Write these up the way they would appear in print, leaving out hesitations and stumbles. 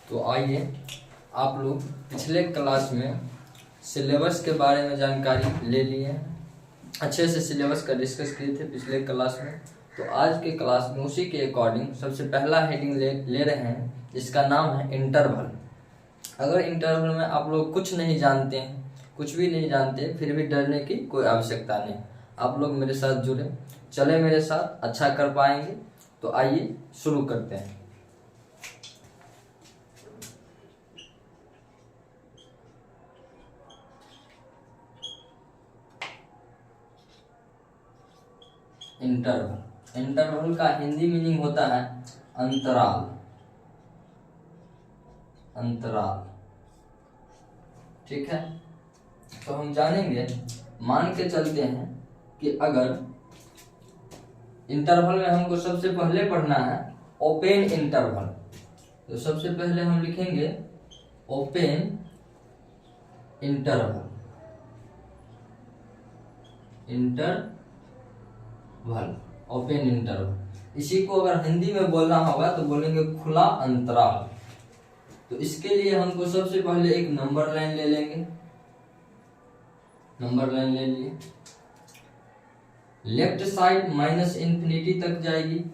तो आइए, आप लोग पिछले क्लास में सिलेबस के बारे में जानकारी ले लिए हैं, अच्छे से सिलेबस का डिस्कस किए थे पिछले क्लास में। तो आज के क्लास में उसी के अकॉर्डिंग सबसे पहला हेडिंग ले रहे हैं, जिसका नाम है इंटरवल। अगर इंटरवल में आप लोग कुछ नहीं जानते हैं, कुछ भी नहीं जानते, फिर भी डरने की कोई आवश्यकता नहीं। आप लोग मेरे साथ जुड़े, चले मेरे साथ, अच्छा कर पाएंगे। तो आइए शुरू करते हैं। इंटरवल, इंटरवल का हिंदी मीनिंग होता है अंतराल। अंतराल, ठीक है। तो हम जानेंगे, मान के चलते हैं कि अगर इंटरवल में हमको सबसे पहले पढ़ना है ओपन इंटरवल, तो सबसे पहले हम लिखेंगे ओपन इंटरवल। ओपन इंटरवल, इसी को अगर हिंदी में बोलना होगा तो बोलेंगे खुला अंतराल। तो इसके लिए हमको सबसे पहले एक नंबर लाइन ले लेंगे। नंबर लाइन ले लिए, लेफ्ट साइड माइनस इंफिनिटी तक जाएगी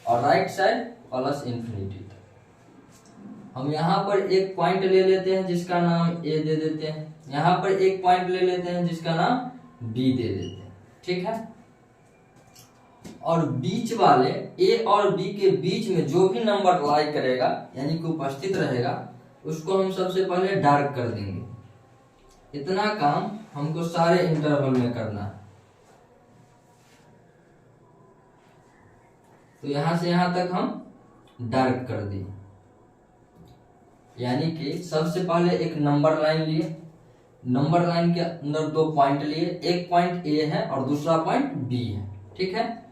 और राइट साइड प्लस इंफिनिटी तक। हम यहाँ पर एक पॉइंट ले लेते हैं जिसका नाम ए दे देते हैं, यहाँ पर एक पॉइंट ले लेते हैं जिसका नाम बी दे देते हैं, ठीक है। और बीच वाले ए और बी के बीच में जो भी नंबर लाई करेगा, यानी कि उपस्थित रहेगा, उसको हम सबसे पहले डार्क कर देंगे। इतना काम हमको सारे इंटरवल में करना है। तो यहां से यहां तक हम डार्क कर दिए, यानी कि सबसे पहले एक नंबर लाइन लिए, नंबर लाइन के अंदर दो पॉइंट लिए, एक पॉइंट ए है और दूसरा पॉइंट बी है, ठीक है।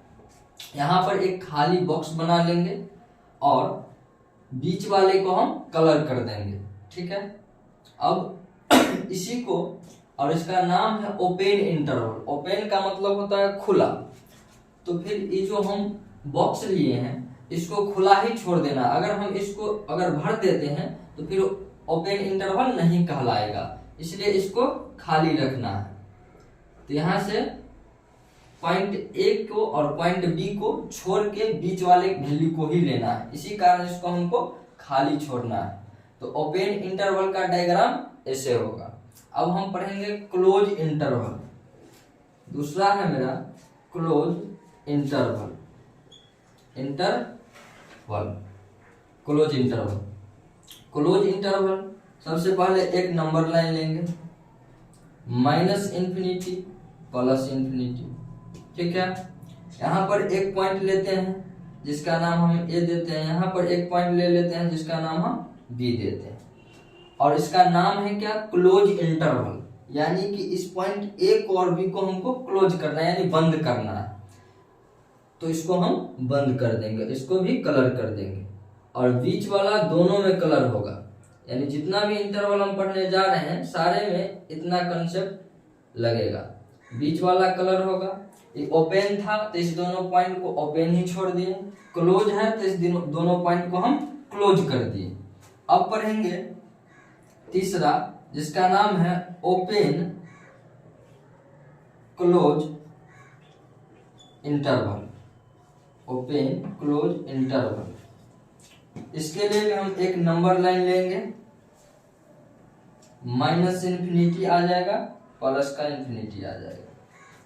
यहाँ पर एक खाली बॉक्स बना लेंगे और बीच वाले को हम कलर कर देंगे, ठीक है। अब इसी को, और इसका नाम है ओपन इंटरवल। ओपन का मतलब होता है खुला। तो फिर ये जो हम बॉक्स लिए हैं, इसको खुला ही छोड़ देना। अगर हम इसको अगर भर देते हैं तो फिर ओपन इंटरवल नहीं कहलाएगा, इसलिए इसको खाली रखना है। तो यहाँ से पॉइंट ए को और पॉइंट बी को छोड़ के बीच वाले वैल्यू को ही लेना है, इसी कारण इसको हमको खाली छोड़ना है। तो ओपन इंटरवल का डायग्राम ऐसे होगा। अब हम पढ़ेंगे क्लोज इंटरवल। दूसरा है मेरा close interval. Close interval, close interval सबसे पहले एक नंबर लाइन लेंगे, माइनस इंफिनिटी प्लस इंफिनिटी, ठीक है। यहाँ पर एक पॉइंट लेते हैं जिसका नाम हम ए देते हैं, यहाँ पर एक पॉइंट ले लेते हैं जिसका नाम हम बी देते हैं, और इसका नाम है क्या, क्लोज इंटरवल। यानी कि इस पॉइंट ए को और बी को हमको क्लोज करना है, यानी बंद करना है। तो इसको हम बंद कर देंगे, इसको भी कलर कर देंगे, और बीच वाला दोनों में कलर होगा। यानी जितना भी इंटरवल हम पढ़ने जा रहे हैं सारे में इतना कंसेप्ट लगेगा। बीच वाला कलर होगा। ये ओपन था तो इस दोनों पॉइंट को ओपन ही छोड़ दिए, क्लोज है तो इस दोनों पॉइंट को हम क्लोज कर दिए। अब पढ़ेंगे तीसरा, जिसका नाम है open close interval. Open close interval, इसके लिए भी हम एक नंबर लाइन लेंगे, माइनस इंफिनिटी आ जाएगा, प्लस का इंफिनिटी आ जाएगा।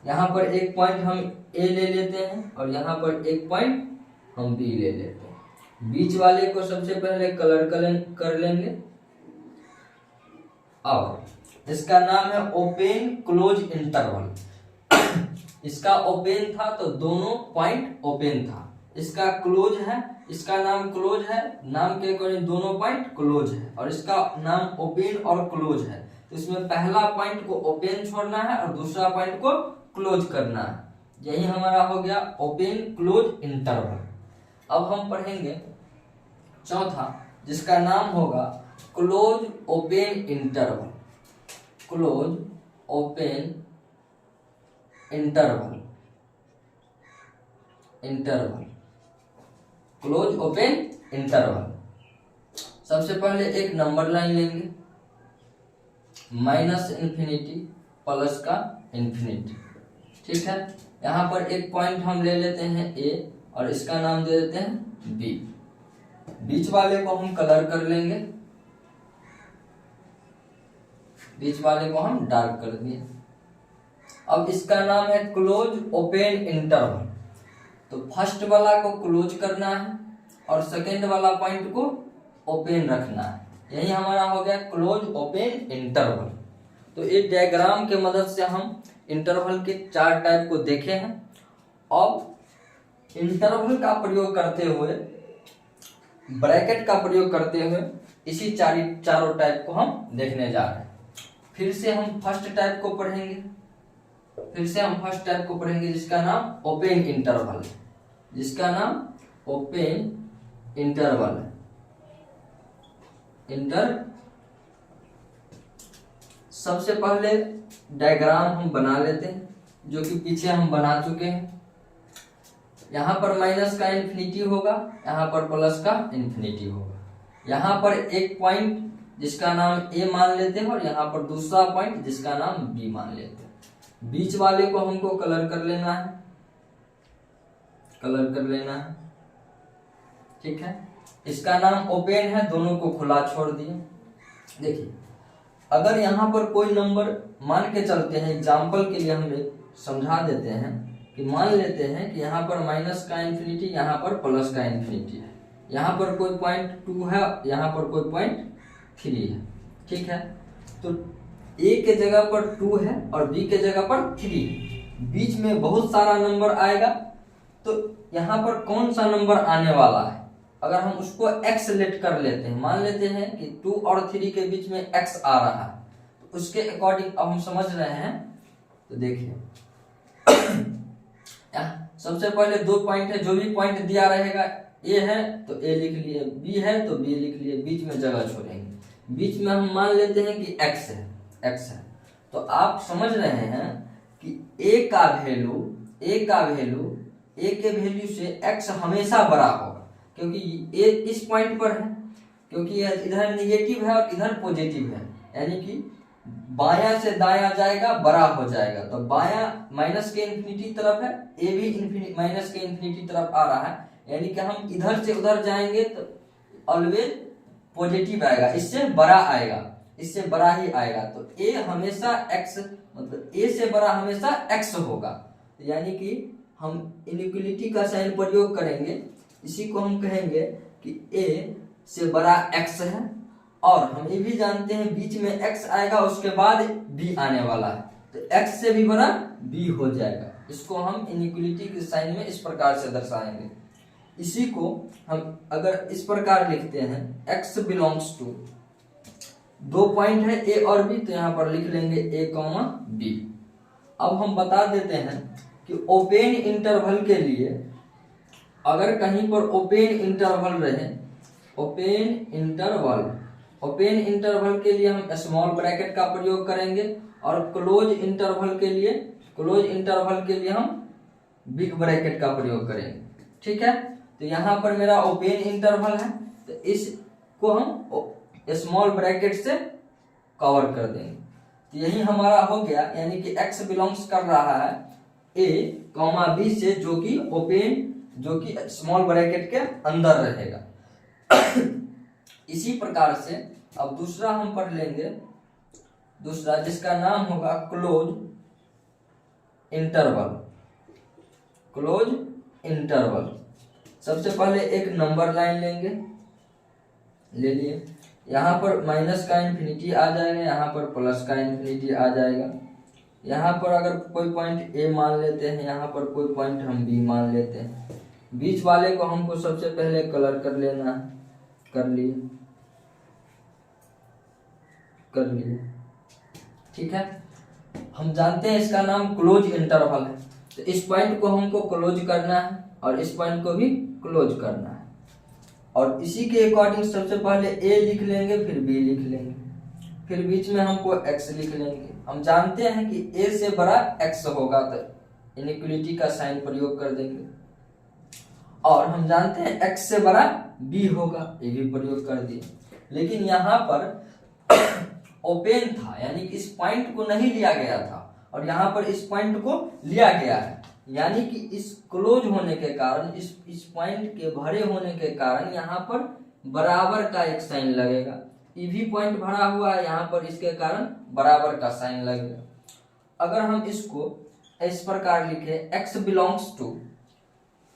यहाँ पर एक पॉइंट हम ए ले लेते हैं और यहाँ पर एक पॉइंट हम बी ले लेते हैं। बीच वाले को सबसे पहले कलर कर लेंगे, और इसका नाम है ओपन क्लोज इंटरवल। इसका ओपन था तो दोनों पॉइंट ओपन था, इसका क्लोज है, इसका नाम क्लोज है, नाम के अकॉर्डिंग दोनों पॉइंट क्लोज है, और इसका नाम ओपन और क्लोज है। तो इसमें पहला पॉइंट को ओपन छोड़ना है और दूसरा पॉइंट को क्लोज करना है। यही हमारा हो गया ओपन क्लोज इंटरवल। अब हम पढ़ेंगे चौथा, जिसका नाम होगा close open interval. Close open interval, close open interval. सबसे पहले एक नंबर लाइन लेंगे, माइनस इन्फिनिटी प्लस का इन्फिनिटी, ठीक है। यहाँ पर एक पॉइंट हम ले लेते हैं ए और इसका नाम दे देते हैं बी। बीच वाले को हम कलर कर लेंगे, बीच वाले को हम डार्क कर दिए। अब इसका नाम है क्लोज ओपन इंटरवल। तो फर्स्ट वाला को क्लोज करना है और सेकेंड वाला पॉइंट को ओपन रखना है, यही हमारा हो गया क्लोज ओपन इंटरवल। तो इस डायग्राम के मदद से हम इंटरवल के 4 टाइप को देखे हैं। अब इंटरवल का प्रयोग करते हुए, ब्रैकेट का प्रयोग करते हुए इसी चारों टाइप को हम देखने जा रहे हैं। फिर से हम फर्स्ट टाइप को पढ़ेंगे, जिसका नाम ओपन इंटरवल है, जिसका नाम ओपन इंटरवल है। सबसे पहले डायग्राम हम बना लेते हैं, जो कि पीछे हम बना चुके हैं। यहाँ पर माइनस का इन्फिनिटी होगा, यहाँ पर प्लस का इन्फिनिटी होगा। यहाँ पर एक पॉइंट जिसका नाम ए मान लेते हैं और यहाँ पर दूसरा पॉइंट जिसका नाम बी मान लेते हैं। बीच वाले को हमको कलर कर लेना है, ठीक है। इसका नाम ओपन है, दोनों को खुला छोड़ दिए। देखिए, अगर यहाँ पर कोई नंबर मान के चलते हैं, एग्जाम्पल के लिए हम समझा देते हैं कि मान लेते हैं कि यहाँ पर माइनस का इन्फिनिटी, यहाँ पर प्लस का इन्फिनिटी है, यहाँ पर कोई पॉइंट 2 है, यहाँ पर कोई पॉइंट 3 है, ठीक है। तो ए के जगह पर 2 है और बी के जगह पर 3 है, बीच में बहुत सारा नंबर आएगा। तो यहाँ पर कौन सा नंबर आने वाला है, अगर हम उसको x लेट कर लेते हैं, मान लेते हैं कि 2 और 3 के बीच में x आ रहा है, तो उसके अकॉर्डिंग अब हम समझ रहे हैं। तो देखिए सबसे पहले 2 पॉइंट है, जो भी पॉइंट दिया रहेगा, a है तो a लिख लिए, b है तो b लिख लिए, बीच में जगह छोड़ेंगे। बीच में हम मान लेते हैं कि x है। तो आप समझ रहे हैं कि a के वैल्यू से x हमेशा बड़ा होगा, क्योंकि a इस पॉइंट पर है, क्योंकि इधर निगेटिव है और इधर पॉजिटिव है, यानी कि बायां से दायां जाएगा, बड़ा हो जाएगा। तो बायां माइनस के इन्फिनिटी तरफ है, ए भी माइनस के इन्फिनिटी तरफ आ रहा है, यानी कि हम इधर से उधर जाएंगे तो ऑलवेज पॉजिटिव आएगा, इससे बड़ा आएगा, इससे बड़ा ही आएगा। तो ए हमेशा x, मतलब ए से बड़ा हमेशा x होगा, यानी कि हम इनइक्वलिटी का साइन प्रयोग करेंगे, इसी को हम कहेंगे कि a से बड़ा x है। और हम ये भी जानते हैं बीच में x आएगा, उसके बाद b आने वाला है, तो x से भी बड़ा b हो जाएगा। इसको हम इनइक्वलिटी के साइन में इस प्रकार से दर्शाएंगे। इसी को हम अगर इस प्रकार लिखते हैं, x बिलोंग्स टू, 2 पॉइंट है a और b, तो यहाँ पर लिख लेंगे a, b। अब हम बता देते हैं कि ओपन इंटरवल के लिए अगर कहीं पर ओपन इंटरवल रहे, ओपन इंटरवल के लिए हम स्मॉल ब्रैकेट का प्रयोग करेंगे और क्लोज इंटरवल के लिए हम बिग ब्रैकेट का प्रयोग करेंगे, ठीक है। तो यहाँ पर मेरा ओपन इंटरवल है, तो इसको हम स्मॉल ब्रैकेट से कवर कर देंगे। तो यही हमारा हो गया, यानी कि x बिलोंग्स कर रहा है a, b से, जो कि स्मॉल ब्रैकेट के अंदर रहेगा। इसी प्रकार से अब दूसरा हम पढ़ लेंगे, जिसका नाम होगा क्लोज इंटरवल। सबसे पहले एक नंबर लाइन ले लिए, यहाँ पर माइनस का इन्फिनिटी आ जाएगा, यहाँ पर प्लस का इन्फिनिटी आ जाएगा। यहाँ पर अगर कोई पॉइंट ए मान लेते हैं, यहाँ पर कोई पॉइंट हम बी मान लेते हैं। बीच वाले को हमको सबसे पहले कलर कर लेना है, कर लिए, ठीक है। हम जानते हैं इसका नाम क्लोज इंटरवल है, तो इस पॉइंट को हमको क्लोज करना है और इस पॉइंट को भी क्लोज करना है। और इसी के अकॉर्डिंग सबसे पहले a लिख लेंगे, फिर b लिख लेंगे, फिर बीच में हमको x लिख लेंगे। हम जानते हैं कि a से बड़ा x होगा, तो इनइक्वलिटी का साइन प्रयोग कर देंगे। और हम जानते हैं x से बड़ा बी होगा, ये भी प्रयोग कर दिए। लेकिन यहाँ पर ओपन था, यानी कि इस पॉइंट को नहीं लिया गया था, और यहाँ पर इस पॉइंट को लिया गया है, यानी कि इस क्लोज होने के कारण, इस पॉइंट के भरे होने के कारण यहाँ पर बराबर का एक साइन लगेगा। ये भी पॉइंट भरा हुआ है, यहाँ पर इसके कारण बराबर का साइन लगेगा। अगर हम इसको इस प्रकार लिखे x belongs to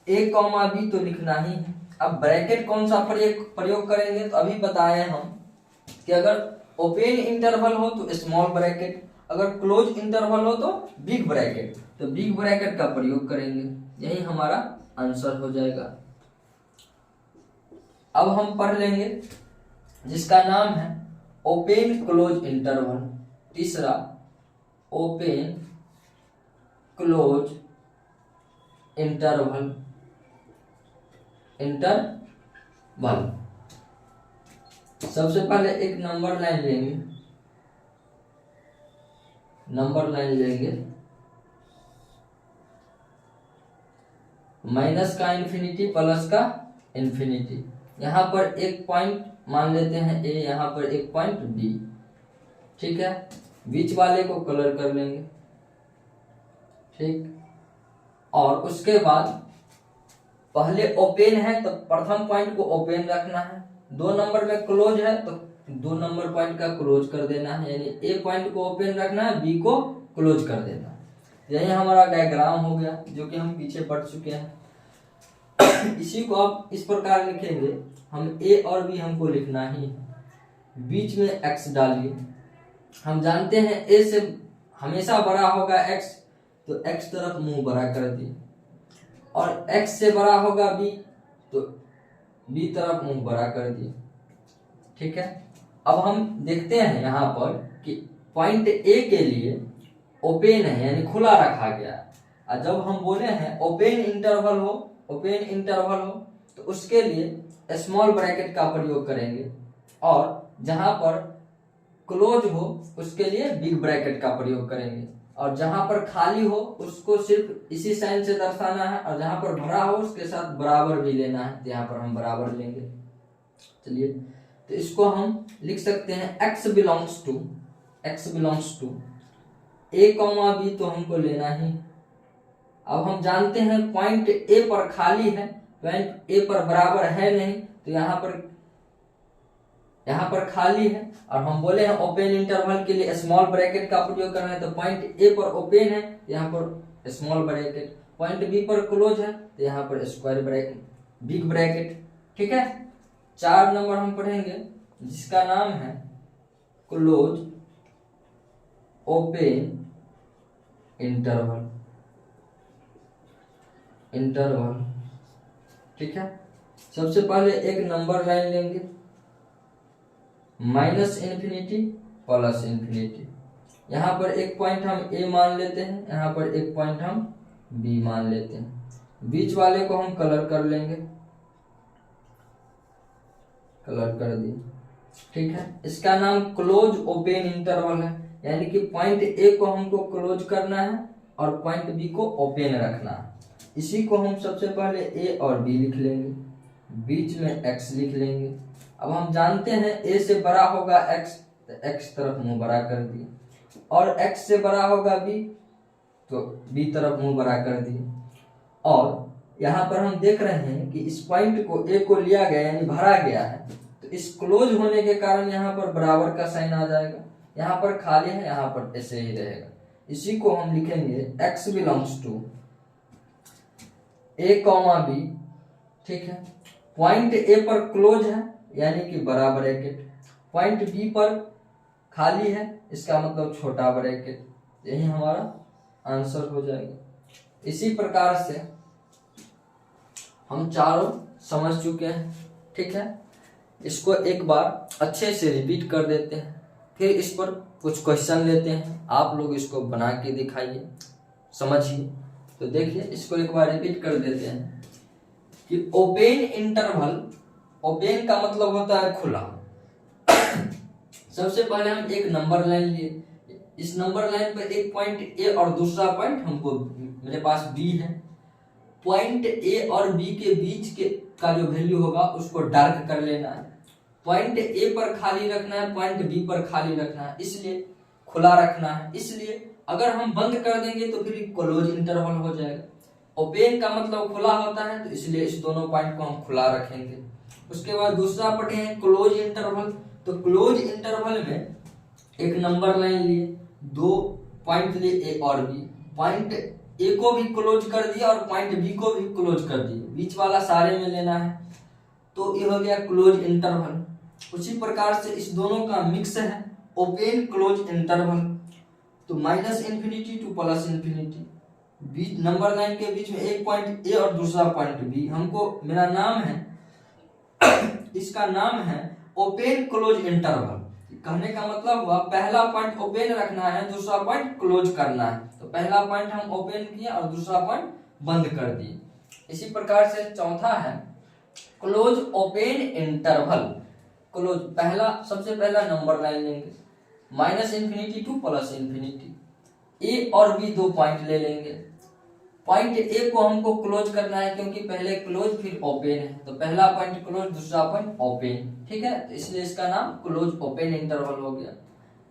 a comma b, तो लिखना ही है। अब ब्रैकेट कौन सा प्रयोग करेंगे, तो अभी बताए हम कि अगर ओपन इंटरवल हो तो स्मॉल ब्रैकेट, अगर क्लोज इंटरवल हो तो बिग ब्रैकेट, तो बिग ब्रैकेट का प्रयोग करेंगे, यही हमारा आंसर हो जाएगा। अब हम पढ़ लेंगे जिसका नाम है ओपन क्लोज इंटरवल। तीसरा, ओपन क्लोज इंटरवल। सबसे पहले एक नंबर लाइन लेंगे, माइनस का इन्फिनिटी प्लस का इन्फिनिटी। यहाँ पर एक पॉइंट मान लेते हैं ए, यहाँ पर एक पॉइंट बी, ठीक है। बीच वाले को कलर कर लेंगे, ठीक। और उसके बाद पहले ओपन है तो प्रथम पॉइंट को ओपन रखना है, 2 नंबर में क्लोज है तो 2 नंबर पॉइंट का क्लोज कर देना है, यानी ए पॉइंट को ओपन रखना है, बी को क्लोज कर देना है। यही हमारा डायग्राम हो गया, जो कि हम पीछे पढ़ चुके हैं। इसी को आप इस प्रकार लिखेंगे, हम ए और बी हमको लिखना ही है, बीच में एक्स डालिए। हम जानते हैं ए से हमेशा बड़ा होगा एक्स, तो एक्स तरफ मुंह बड़ा कर दिए, और एक्स से बड़ा होगा बी, तो बी तरफ मुंह बड़ा कर दिए, ठीक है। अब हम देखते हैं यहाँ पर कि पॉइंट ए के लिए ओपन है, यानी खुला रखा गया है, और जब हम बोले हैं ओपन इंटरवल हो तो उसके लिए स्मॉल ब्रैकेट का प्रयोग करेंगे, और जहां पर क्लोज हो उसके लिए बिग ब्रैकेट का प्रयोग करेंगे, और जहां पर खाली हो उसको सिर्फ इसी साइन से दर्शाना है, और जहां पर भरा हो उसके साथ बराबर भी लेना है, तो यहाँ पर हम बराबर लेंगे। चलिए, तो इसको हम लिख सकते हैं x belongs to a comma b, तो हमको लेना ही। अब हम जानते हैं पॉइंट ए पर खाली है, पॉइंट ए पर बराबर है नहीं, तो यहाँ पर खाली है, और हम बोले हैं ओपन इंटरवल के लिए स्मॉल ब्रैकेट का प्रयोग करना है, तो पॉइंट ए पर ओपन है, यहाँ पर स्मॉल ब्रैकेट, पॉइंट बी पर क्लोज है, तो यहाँ पर स्क्वायर ब्रैकेट, बिग ब्रैकेट, ठीक है। 4 नंबर हम पढ़ेंगे जिसका नाम है क्लोज ओपन इंटरवल, ठीक है। सबसे पहले एक नंबर लाइन लेंगे, माइनस इन्फिनिटी प्लस इन्फिनिटी। यहाँ पर एक पॉइंट हम ए मान लेते हैं, यहाँ पर एक पॉइंट हम बी मान लेते हैं, बीच वाले को हम कलर कर लेंगे, कलर कर दिए, ठीक है। इसका नाम क्लोज ओपन इंटरवल है, यानी कि पॉइंट ए को हमको क्लोज करना है और पॉइंट बी को ओपन रखना है। इसी को हम सबसे पहले ए और बी लिख लेंगे, बीच में एक्स लिख लेंगे। अब हम जानते हैं ए से बड़ा होगा एक्स, तो एक्स तरफ मुंह बड़ा कर दिए, और एक्स से बड़ा होगा बी, तो बी तरफ मुंह बड़ा कर दिए। और यहाँ पर हम देख रहे हैं कि इस पॉइंट को ए को लिया गया, यानी भरा गया है, तो इस क्लोज होने के कारण यहाँ पर बराबर का साइन आ जाएगा, यहाँ पर खाली है, यहाँ पर ऐसे ही रहेगा। इसी को हम लिखेंगे x belongs to a comma b, ठीक है। पॉइंट ए पर क्लोज है, यानी कि बड़ा ब्रैकेट, पॉइंट बी पर खाली है, इसका मतलब छोटा ब्रैकेट, यही हमारा आंसर हो जाएगा। इसी प्रकार से हम चारों समझ चुके हैं, ठीक है। इसको एक बार अच्छे से रिपीट कर देते हैं, फिर इस पर कुछ क्वेश्चन लेते हैं, आप लोग इसको बना के दिखाइए, समझिए। तो देखिए, इसको एक बार रिपीट कर देते हैं कि ओपन इंटरवल, ओपन का मतलब होता है खुला। सबसे पहले हम एक नंबर लाइन लिए, इस नंबर लाइन पर एक पॉइंट ए और दूसरा पॉइंट हमको, मेरे पास बी है, पॉइंट ए और बी के बीच के का जो वैल्यू होगा उसको डार्क कर लेना है। पॉइंट ए पर खाली रखना है, पॉइंट बी पर खाली रखना है, इसलिए खुला रखना है। इसलिए अगर हम बंद कर देंगे तो फिर क्लोज इंटरवल हो जाएगा। ओपन का मतलब खुला होता है, तो इसलिए इस दोनों पॉइंट को हम खुला रखेंगे। उसके बाद दूसरा पढ़े हैं क्लोज इंटरवल। तो क्लोज इंटरवल में एक नंबर लाइन लिए, दो पॉइंट लिए ए और बी। पॉइंट ए को भी क्लोज कर दिया और पॉइंट बी को भी क्लोज कर दिया, बीच वाला सारे में लेना है, तो ये हो गया क्लोज इंटरवल। उसी प्रकार से इस दोनों का मिक्स है ओपन क्लोज इंटरवल। तो minus infinity to plus infinity, बीच नंबर लाइन के बीच में एक पॉइंट ए और दूसरा पॉइंट बी। हमको मेरा नाम है इसका नाम है ओपन क्लोज इंटरवल। कहने का मतलब हुआ पहला पॉइंट ओपन रखना है, दूसरा पॉइंट क्लोज करना है। तो पहला पॉइंट हम ओपन किए और दूसरा पॉइंट बंद कर दिए। इसी प्रकार से चौथा है क्लोज ओपन इंटरवल। क्लोज पहला सबसे पहला नंबर लाइन लेंगे, minus infinity to plus infinity. A और बी दो पॉइंट ले लेंगे। पॉइंट ए को हमको क्लोज करना है क्योंकि पहले क्लोज फिर ओपन है, तो पहला पॉइंट क्लोज दूसरा पॉइंट ओपन, ठीक है, तो इसलिए इसका नाम क्लोज ओपन इंटरवल हो गया।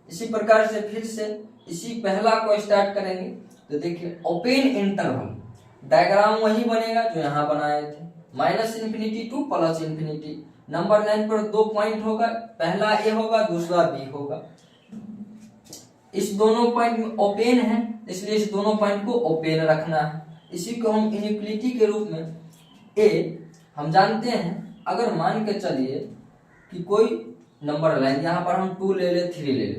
इसी प्रकार से फिर से इसी पहला को स्टार्ट करेंगे। तो देखिए ओपन इंटरवल डायग्राम वही बनेगा जो यहाँ बनाए थे, minus infinity to plus infinity. Number line पर दो पॉइंट होगा, पहला ए होगा दूसरा बी होगा। इस दोनों पॉइंट में ओपन है, इसलिए इस दोनों पॉइंट को ओपन रखना है। इसी को हम इनइक्वलिटी के रूप में ए हम जानते हैं। अगर मान के चलिए कि कोई नंबर लाइन यहाँ पर हम 2 ले ले 3 ले ले,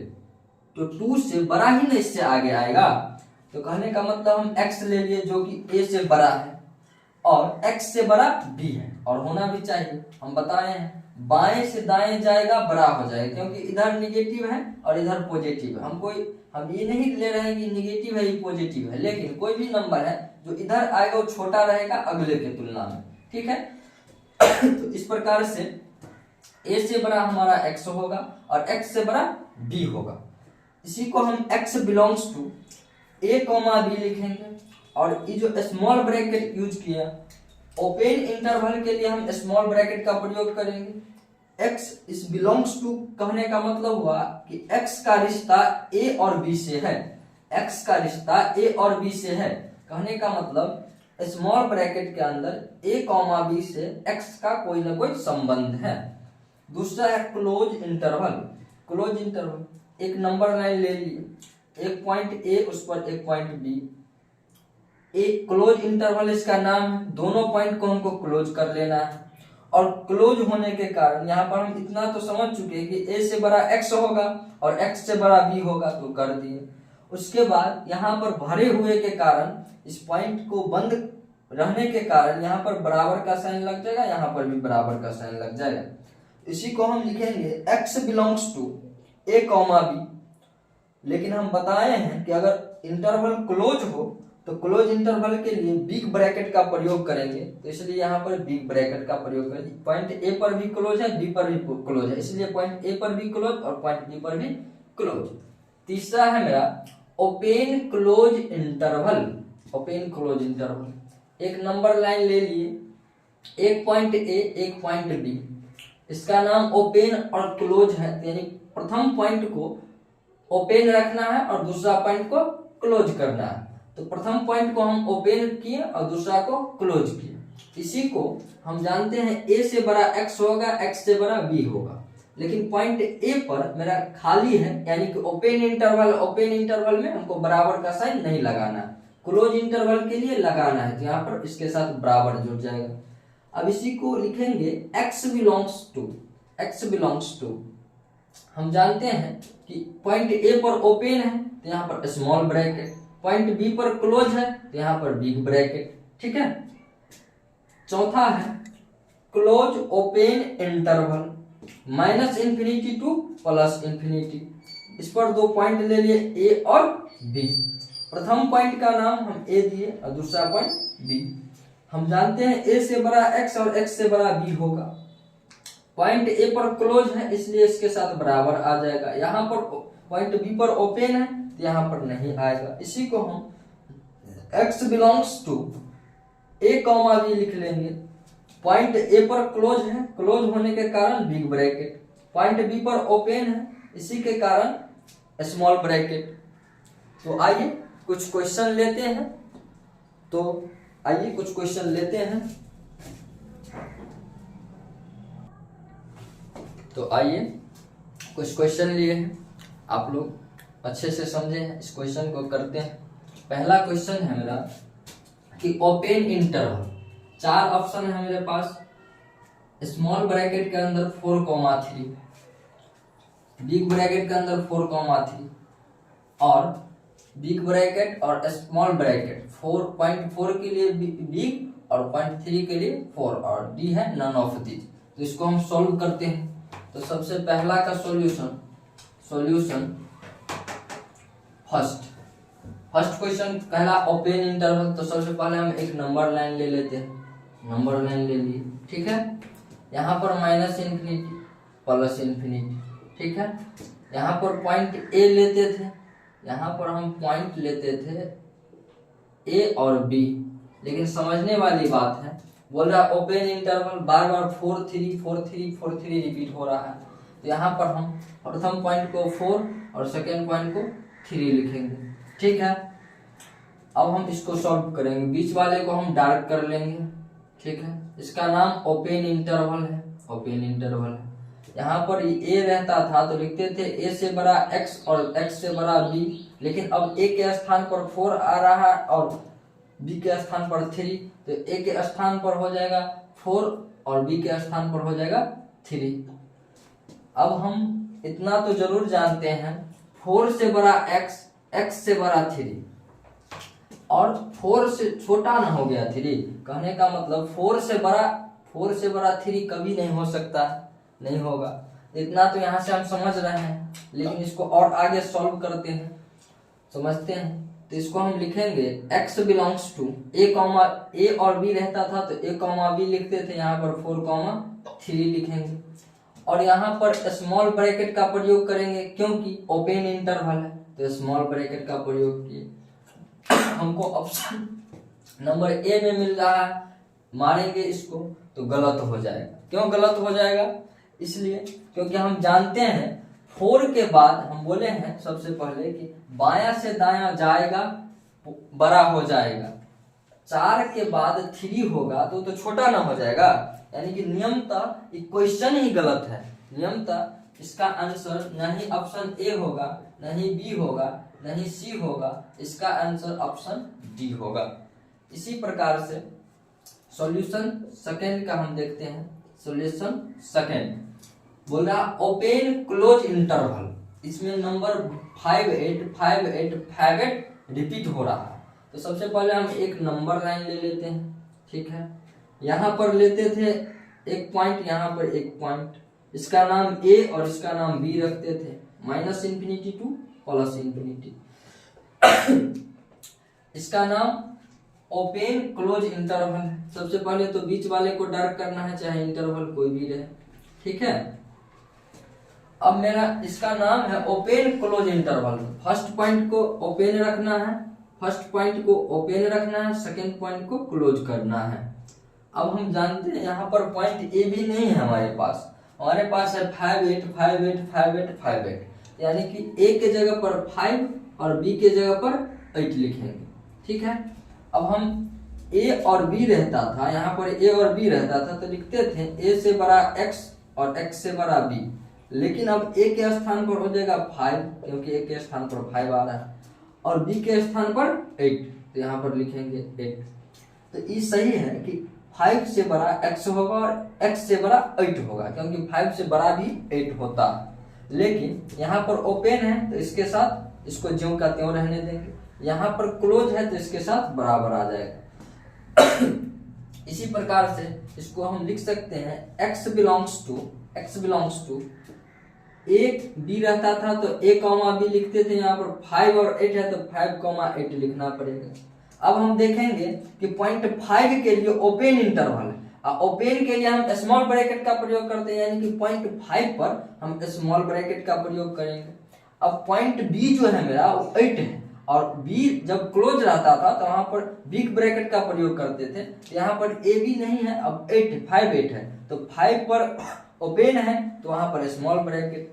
तो 2 से बड़ा ही ना इससे आगे आएगा। तो कहने का मतलब हम x ले लिए जो कि a से बड़ा है और x से बड़ा b है, और होना भी चाहिए। हम बताए हैं बाएं से दाएं जाएगा बड़ा हो जाएगा, क्योंकि इधर निगेटिव है और इधर पॉजिटिव है। हम ये नहीं ले रहे हैं कि निगेटिव है ये पॉजिटिव है, लेकिन कोई भी नंबर है जो इधर आएगा वो छोटा रहेगा अगले के तुलना में, ठीक है। तो इस प्रकार से a से बड़ा हमारा x होगा और x से बड़ा b होगा। इसी को हम x belongs to a, b लिखेंगे। और ये जो स्मॉल ब्रैकेट यूज किया ओपन इंटरवल के लिए, हम स्मॉल ब्रैकेट का प्रयोग करेंगे। x इस बिलोंग्स टू कहने का मतलब हुआ कि x का रिश्ता a और b से है। x का रिश्ता a और b से है, कहने का मतलब स्मॉल ब्रैकेट के अंदर a, b से x का कोई ना कोई संबंध है। दूसरा है क्लोज इंटरवल। क्लोज इंटरवल एक नंबर लाइन ले लिए, एक पॉइंट a उस पर एक पॉइंट b। एक क्लोज इंटरवल इसका नाम है, दोनों पॉइंट को हमको क्लोज कर लेना है। और क्लोज होने के कारण यहाँ पर हम इतना तो समझ चुके हैं कि a से बड़ा x होगा और x से बड़ा b होगा, तो कर दिए। उसके बाद यहाँ पर भरे हुए के कारण, इस पॉइंट को बंद रहने के कारण यहाँ पर बराबर का साइन लग जाएगा, यहाँ पर भी बराबर का साइन लग जाएगा। इसी को हम लिखेंगे x belongs to a, b। लेकिन हम बताए हैं कि अगर इंटरवल क्लोज हो तो क्लोज इंटरवल के लिए बिग ब्रैकेट का प्रयोग करेंगे, तो इसलिए यहाँ पर बिग ब्रैकेट का प्रयोग करेंगे। पॉइंट ए पर भी क्लोज है, बी पर भी क्लोज है, इसलिए पॉइंट ए पर भी क्लोज और पॉइंट बी पर भी क्लोज। तीसरा है मेरा open close interval. Open close interval एक नंबर लाइन ले लिए, एक पॉइंट ए एक पॉइंट बी, इसका नाम ओपन और क्लोज है, यानी प्रथम पॉइंट को ओपन रखना है और दूसरा पॉइंट को क्लोज करना है। तो प्रथम पॉइंट को हम ओपन किए और दूसरा को क्लोज किए। इसी को हम जानते हैं a से बड़ा x होगा, x से बड़ा b होगा। लेकिन पॉइंट a पर मेरा खाली है, यानी कि ओपन इंटरवल में हमको बराबर का साइन नहीं लगाना, क्लोज इंटरवल के लिए लगाना है, तो यहाँ पर इसके साथ बराबर जुड़ जाएगा। अब इसी को लिखेंगे x बिलोंग्स टू। हम जानते हैं कि पॉइंट a पर ओपन है तो यहाँ पर स्मॉल ब्रैकेट, पॉइंट b पर क्लोज है तो यहाँ पर बिग ब्रैकेट, ठीक है। चौथा है close open interval, minus infinity to plus infinity. इस पर दो पॉइंट ले लिए a और b। प्रथम पॉइंट का नाम हम a दिए और दूसरा पॉइंट b। हम जानते हैं a से बड़ा x और x से बड़ा b होगा। पॉइंट a पर क्लोज है इसलिए इसके साथ बराबर आ जाएगा। यहाँ पर पॉइंट b पर ओपन है तो यहाँ पर नहीं आएगा। इसी को हम x belongs to a comma b लिख लेंगे। पॉइंट ए पर क्लोज है, क्लोज होने के कारण बिग ब्रैकेट, पॉइंट बी पर ओपन है, इसी के कारण स्मॉल ब्रैकेट। तो आइए कुछ क्वेश्चन लेते हैं। तो आइए कुछ क्वेश्चन लिए हैं, आप लोग अच्छे से समझे हैं, इस क्वेश्चन को करते हैं। पहला क्वेश्चन है मेरा कि ओपन इंटरवल, 4 ऑप्शन है मेरे पास। स्मॉल ब्रैकेट के अंदर 4,3, बिग ब्रैकेट के अंदर 4,3 और बिग ब्रैकेट और स्मॉल ब्रैकेट 4.4 के लिए बिग और 0.3 के लिए 4 और डी है नन ऑफ दीज। तो इसको हम सॉल्व करते हैं। तो सबसे पहला का सॉल्यूशन फर्स्ट क्वेश्चन कहला ओपन इंटरवल। तो सबसे पहले हम एक नंबर लाइन ले लेते हैं, नंबर लाइन ले लिए, ठीक है। यहाँ पर -∞ +∞, ठीक है। यहाँ पर पॉइंट ए लेते थे, यहाँ पर हम पॉइंट लेते थे ए और बी, लेकिन समझने वाली बात है, बोल रहा है ओपन इंटरवल, बार बार 4 3 रिपीट हो रहा है। तो यहाँ पर हम प्रथम पॉइंट को 4 और सेकेंड पॉइंट को 3 लिखेंगे, ठीक है। अब हम इसको सॉल्व करेंगे, बीच वाले को हम डार्क कर लेंगे, ठीक है। इसका नाम ओपन इंटरवल है, ओपन इंटरवल है। यहाँ पर ए रहता था तो लिखते थे ए से बड़ा x और x से बड़ा b, लेकिन अब a के स्थान पर 4 आ रहा है और b के स्थान पर 3, तो a के स्थान पर हो जाएगा 4 और b के स्थान पर हो जाएगा 3। अब हम इतना तो जरूर जानते हैं, 4 से बड़ा x, x से बड़ा 3 और 4 से छोटा ना हो गया 3। कहने का मतलब 4 से बड़ा 3 कभी नहीं हो सकता, नहीं होगा। इतना तो यहाँ से हम समझ रहे हैं, लेकिन इसको और आगे सॉल्व करते हैं, समझते हैं। तो इसको हम लिखेंगे x बिलोंग्स टू a और b रहता था तो a, b लिखते थे, यहाँ पर 4,3 लिखेंगे और यहाँ पर स्मॉल ब्रैकेट का प्रयोग करेंगे क्योंकि ओपन इंटरवल है, तो स्मॉल ब्रैकेट का प्रयोग किए। हमको ऑप्शन नंबर ए में मिल रहा है, मारेंगे इसको तो गलत हो जाएगा। क्यों गलत हो जाएगा? इसलिए क्योंकि हम जानते हैं 4 के बाद हम बोले हैं सबसे पहले कि बायां से दायां जाएगा बड़ा हो जाएगा, 4 के बाद 3 होगा तो छोटा ना हो जाएगा। यानी कि नियमतः इक्वेशन ही गलत है, नियमतः इसका आंसर नहीं ऑप्शन ए होगा, नहीं बी होगा, नहीं सी होगा, इसका आंसर ऑप्शन डी होगा। इसी प्रकार से सॉल्यूशन सेकंड का हम देखते हैं। सॉल्यूशन सेकंड बोल रहा ओपन क्लोज इंटरवल, इसमें नंबर 5 8 रिपीट हो रहा है। तो सबसे पहले हम एक नंबर लाइन ले लेते हैं, ठीक है। यहाँ पर लेते थे एक पॉइंट, यहाँ पर एक पॉइंट, इसका नाम ए और इसका नाम बी रखते थे, -∞ टू +∞। इसका नाम ओपन क्लोज इंटरवल है। सबसे पहले तो बीच वाले को डार्क करना है, चाहे इंटरवल कोई भी रहे, ठीक है। अब मेरा इसका नाम है open close interval. First point को ओपन रखना है, सेकंड पॉइंट को क्लोज करना है। अब हम जानते हैं यहाँ पर पॉइंट ए भी नहीं है हमारे पास है 5 8 5 8, यानी कि ए के जगह पर 5 और बी के जगह पर 8 लिखेंगे, ठीक है। अब हम ए और बी रहता था, यहाँ पर ए और बी रहता था तो लिखते थे ए से बड़ा x और x से बड़ा b, लेकिन अब ए के स्थान पर हो जाएगा 5 क्योंकि ए के स्थान पर 5 आ रहा है और बी के स्थान पर 8, तो यहाँ पर लिखेंगे 8। तो ये सही है कि 5 से बड़ा x होगा और x से बड़ा 8 होगा, क्योंकि 5 से बड़ा भी 8 होता है। लेकिन यहाँ पर ओपन है तो इसके साथ इसको ज्यों का त्यों रहने देंगे, यहाँ पर क्लोज है तो इसके साथ बराबर आ जाएगा। इसी प्रकार से इसको हम लिख सकते हैं x बिलोंग्स टू एक बी रहता था तो a, b लिखते थे, यहाँ पर 5 और 8 है तो 5, 8 लिखना पड़ेगा। अब हम देखेंगे कि पॉइंट 5 के लिए ओपन इंटरवल है, ओपन के लिए हम स्मॉल ब्रैकेट का प्रयोग करते हैं, यानी कि पॉइंट 5 पर हम स्मॉल ब्रैकेट का प्रयोग करेंगे। अब पॉइंट बी जो है मेरा वो 8 है, और बी जब क्लोज रहता था तो वहां पर बिग ब्रैकेट का प्रयोग करते थे। यहाँ पर ए बी नहीं है, अब 8 है तो 5 पर ओपन है तो वहां पर स्मॉल ब्रैकेट,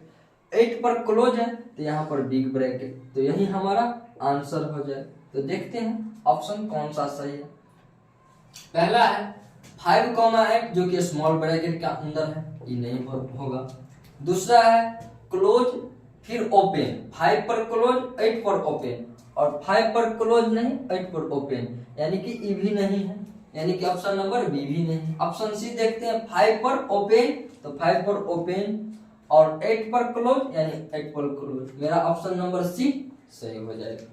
8 पर क्लोज है तो यहाँ पर बिग ब्रैकेट। तो यही हमारा आंसर हो जाए। तो देखते हैं ऑप्शन कौन सा सही है। पहला है 5,8 जो कि स्मॉल ब्रैकेट के अंदर है, ये नहीं होगा। दूसरा है क्लोज फिर ओपन, 5 पर क्लोज 8 पर ओपन, और 5 पर क्लोज नहीं 8 पर ओपन, यानी कि ई भी नहीं है, यानी कि ऑप्शन नंबर बी भी नहीं। ऑप्शन सी देखते हैं, 5 पर ओपन तो 5 पर ओपन और 8 पर क्लोज यानी 8 पर क्लोज। मेरा ऑप्शन नंबर सी सही हो जाएगा।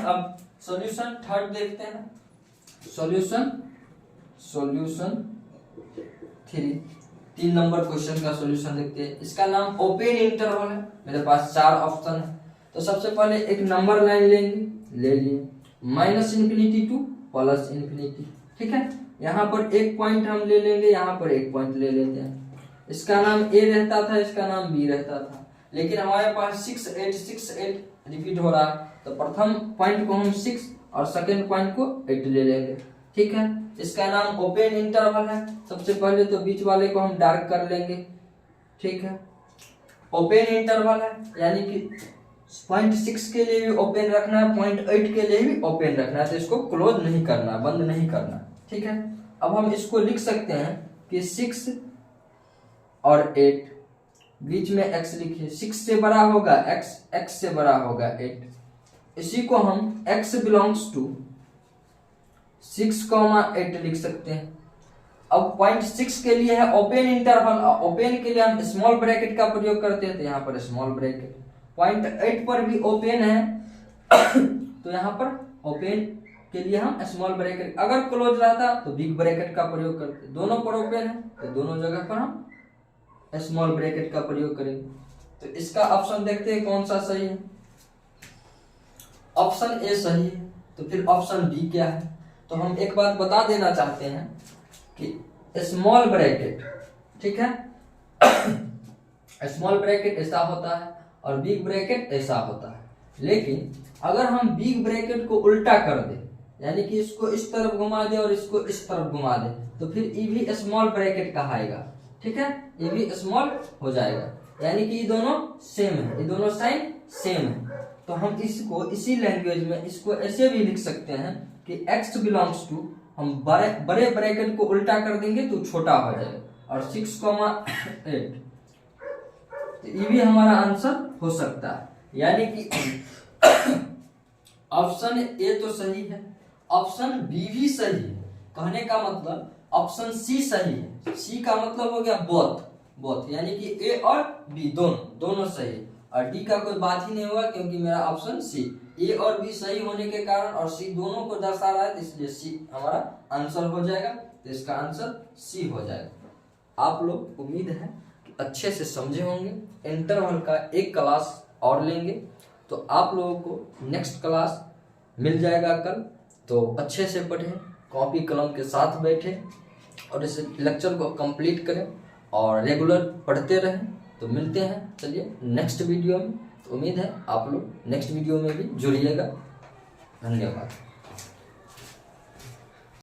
अब सॉल्यूशन थर्ड देखते हैं। सॉल्यूशन 3 नंबर क्वेश्चन का सॉल्यूशन देखते हैं। इसका नाम ओपन इंटरवल है। मेरे पास 4 ऑप्शन है। तो सबसे पहले एक नंबर लाइन लेंगे, ले लिए -∞ टू +∞। ठीक है, यहाँ पर एक पॉइंट हम ले लेंगे, यहाँ पर एक पॉइंट ले लेते हैं। इसका नाम ए रहता था, इसका नाम बी रहता था, लेकिन हमारे पास 6 8 रिपीट हो रहा है तो प्रथम पॉइंट को हम 6 और सेकेंड पॉइंट को 8 ले लेंगे। ठीक है, इसका नाम ओपन इंटरवल है। सबसे पहले तो बीच वाले को हम डार्क कर लेंगे। ठीक है, ओपन इंटरवल है यानी कि पॉइंट 6 के लिए भी ओपन रखना है, पॉइंट 8 के लिए भी ओपन रखना है, तो इसको क्लोज नहीं करना, बंद नहीं करना। ठीक है, अब हम इसको लिख सकते हैं कि 6 और 8 बीच में x लिखिए, 6 से बड़ा होगा x, x से बड़ा होगा 8। इसी को हम x बिलोंग्स टू 6,8 लिख सकते हैं। अब पॉइंट 6 के लिए है ओपन इंटरवल, ओपन के लिए हम स्मॉल ब्रैकेट का प्रयोग करते हैं तो यहाँ पर स्मॉल ब्रैकेट। पॉइंट 8 पर भी ओपन है तो यहाँ पर ओपन के लिए हम स्मॉल ब्रैकेट, अगर क्लोज रहता तो बिग ब्रैकेट का प्रयोग करते। दोनों पर ओपन है तो दोनों जगह पर हम स्मॉल ब्रैकेट का प्रयोग करेंगे। तो इसका ऑप्शन देखते हैं कौन सा सही है। ऑप्शन ए सही है, तो फिर ऑप्शन बी क्या है। तो हम एक बात बता देना चाहते हैं कि स्मॉल ब्रैकेट, ठीक है, स्मॉल ब्रैकेट ऐसा होता है और बिग ब्रैकेट ऐसा होता है। लेकिन अगर हम बिग ब्रैकेट को उल्टा कर दे, यानी कि इसको इस तरफ घुमा दे और इसको इस तरफ घुमा दे, तो फिर ये भी स्मॉल ब्रैकेट कहाएगा। ठीक है, ये भी स्मॉल हो जाएगा, यानी कि ये दोनों सेम है, ये दोनों साइन सेम है। तो हम इसको इसी लैंग्वेज में इसको ऐसे भी लिख सकते हैं कि x बिलोंग्स टू, हम बड़े ब्रैकेट को उल्टा कर देंगे तो छोटा हो जाएगा, और 6,8 तो ये भी हमारा आंसर हो सकता है। यानी कि ऑप्शन ए तो सही है, ऑप्शन बी भी सही है। कहने का मतलब ऑप्शन सी सही है। सी का मतलब हो गया बोथ, यानी कि ए और बी दोनों सही है, और डी का कोई बात ही नहीं होगा क्योंकि मेरा ऑप्शन सी, ए और बी सही होने के कारण और सी दोनों को दर्शा रहा है, इसलिए सी हमारा आंसर हो जाएगा। तो इसका आंसर सी हो जाएगा। आप लोग उम्मीद है कि अच्छे से समझे होंगे। इंटरवल का एक क्लास और लेंगे तो आप लोगों को नेक्स्ट क्लास मिल जाएगा कल। तो अच्छे से पढ़ें, कॉपी कलम के साथ बैठे और इस लेक्चर को कंप्लीट करें और रेगुलर पढ़ते रहें। तो मिलते हैं चलिए नेक्स्ट वीडियो में। तो उम्मीद है आप लोग नेक्स्ट वीडियो में भी जुड़िएगा। धन्यवाद।